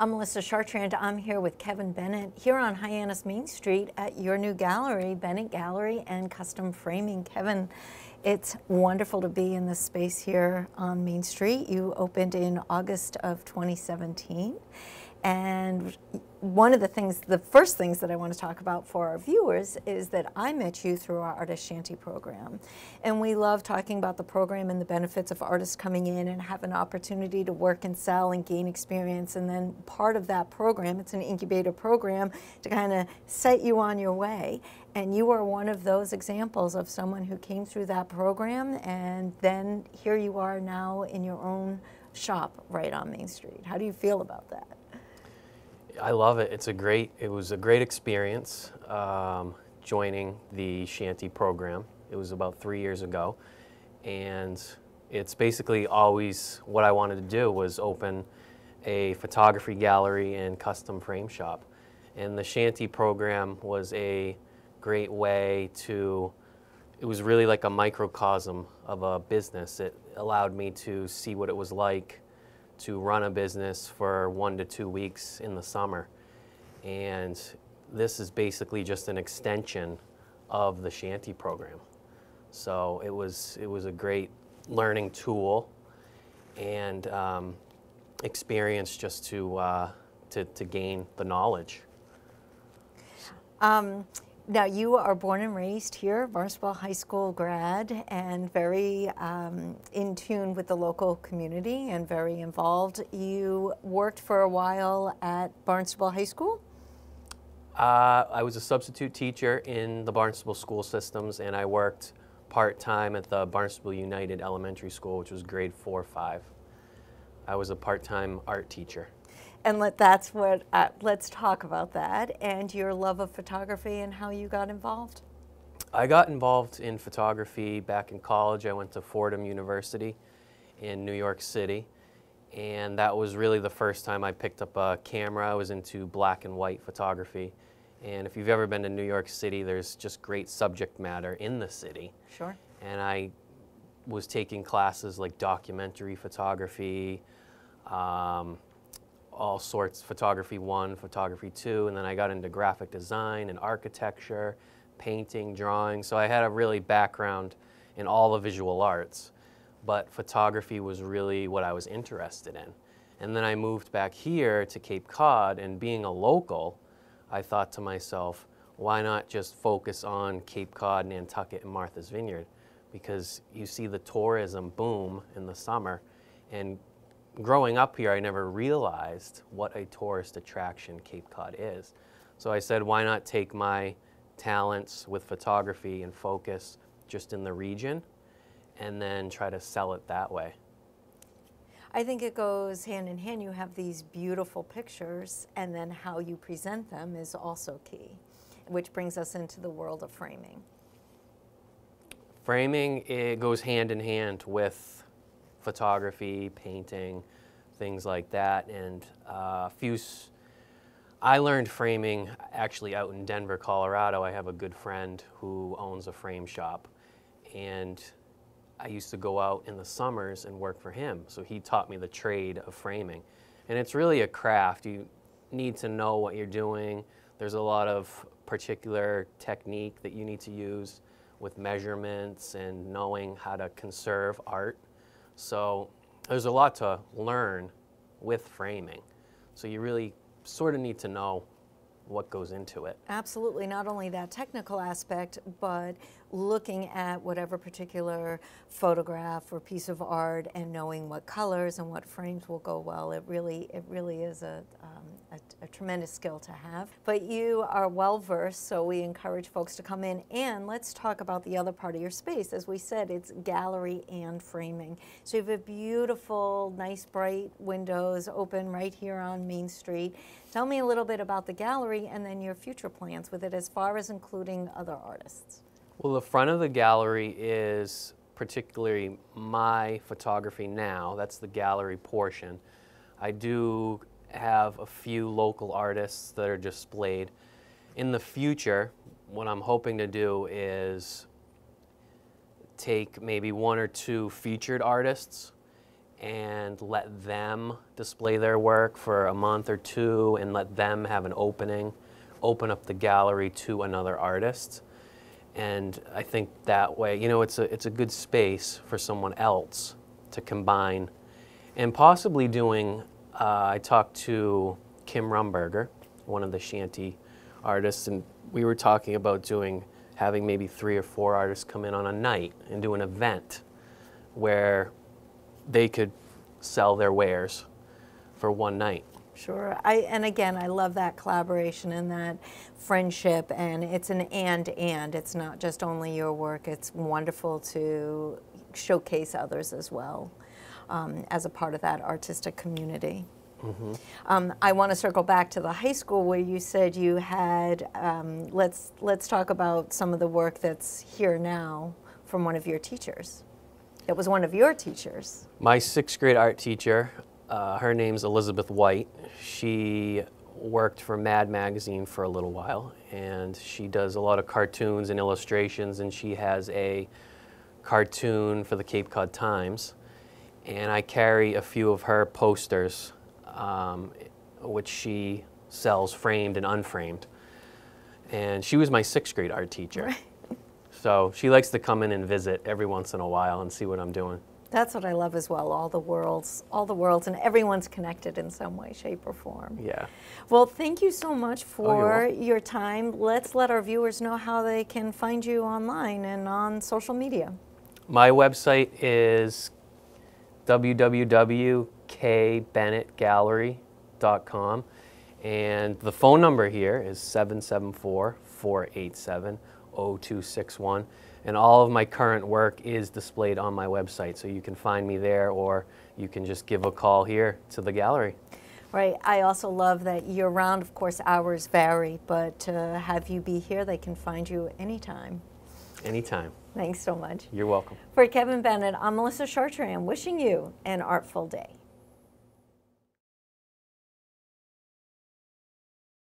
I'm Melissa Chartrand. I'm here with Kevin Bennett here on Hyannis Main Street at your new gallery, Bennett Gallery and Custom Framing. Kevin, it's wonderful to be in this space here on Main Street. You opened in August of 2017. And one of the first things that I want to talk about for our viewers is that I met you through our Artist Shanty program. And we love talking about the program and the benefits of artists coming in and have an opportunity to work and sell and gain experience. And then part of that program, it's an incubator program to kind of set you on your way. And you are one of those examples of someone who came through that program, and then here you are now in your own shop right on Main Street. How do you feel about that? I love it. It was a great experience joining the Shanty program. It was about 3 years ago, and it's basically always what I wanted to do was open a photography gallery and custom frame shop. And the Shanty program was a great way it was really like a microcosm of a business. It allowed me to see what it was like to run a business for 1 to 2 weeks in the summer. And this is basically just an extension of the Shanty program. So it was a great learning tool and experience just to gain the knowledge. Now, you are born and raised here, Barnstable High School grad, and very in tune with the local community and very involved. You worked for a while at Barnstable High School? I was a substitute teacher in the Barnstable school systems, and I worked part-time at the Barnstable United Elementary School, which was grade 4-5. I was a part-time art teacher. And let's talk about that and your love of photography and how you got involved. I got involved in photography back in college. I went to Fordham University in New York City, and that was really the first time I picked up a camera. I was into black and white photography, and if you've ever been to New York City, there's just great subject matter in the city. Sure. And I was taking classes like documentary photography, all sorts, photography 1, photography 2, and then I got into graphic design and architecture, painting, drawing. So I had a really background in all the visual arts, but photography was really what I was interested in. And then I moved back here to Cape Cod, and being a local, I thought to myself, why not just focus on Cape Cod, Nantucket, and Martha's Vineyard? Because you see the tourism boom in the summer, and growing up here, I never realized what a tourist attraction Cape Cod is. So I said, why not take my talents with photography and focus just in the region and then try to sell it that way? I think it goes hand in hand. You have these beautiful pictures, and then how you present them is also key, which brings us into the world of framing. Framing, it goes hand in hand with photography, painting, things like that. And I learned framing actually out in Denver, Colorado. I have a good friend who owns a frame shop, and I used to go out in the summers and work for him. So he taught me the trade of framing. And it's really a craft. You need to know what you're doing. There's a lot of particular technique that you need to use with measurements and knowing how to conserve art. So there's a lot to learn with framing. So you really sort of need to know what goes into it. Absolutely, not only that technical aspect, but looking at whatever particular photograph or piece of art and knowing what colors and what frames will go well. It really is a tremendous skill to have. But you are well versed, so we encourage folks to come in, and let's talk about the other part of your space. As we said, it's gallery and framing. So you have a beautiful, nice, bright windows open right here on Main Street. Tell me a little bit about the gallery and then your future plans with it as far as including other artists. Well, the front of the gallery is particularly my photography now. That's the gallery portion. I do have a few local artists that are displayed. In the future, what I'm hoping to do is take maybe 1 or 2 featured artists and let them display their work for a month or two and let them have an opening, open up the gallery to another artist. And I think that way, you know, it's a good space for someone else to combine. And possibly doing, I talked to Kim Rumberger, one of the Shanty artists, and we were talking about having maybe 3 or 4 artists come in on a night and do an event where they could sell their wares for one night. Sure. And again, I love that collaboration and that friendship, and it's an and. It's not just only your work. It's wonderful to showcase others as well as a part of that artistic community. Mm-hmm. I want to circle back to the high school where you said you had, let's talk about some of the work that's here now from one of your teachers. It was one of your teachers. My 6th grade art teacher, her name's Elizabeth White. She worked for Mad Magazine for a little while, and she does a lot of cartoons and illustrations, and she has a cartoon for the Cape Cod Times. And I carry a few of her posters, which she sells framed and unframed. And she was my 6th grade art teacher. Right. So she likes to come in and visit every once in a while and see what I'm doing. That's what I love as well, all the worlds, and everyone's connected in some way, shape, or form. Yeah. Well, thank you so much for your time. Let's let our viewers know how they can find you online and on social media. My website is www.kbennettgallery.com, and the phone number here is 774-487-0261, and all of my current work is displayed on my website, so you can find me there, or you can just give a call here to the gallery. Right. I also love that year-round, of course, hours vary, but to have you be here, they can find you anytime. Anytime. Thanks so much. You're welcome. For Kevin Bennett, I'm Melissa Chartrand, wishing you an artful day.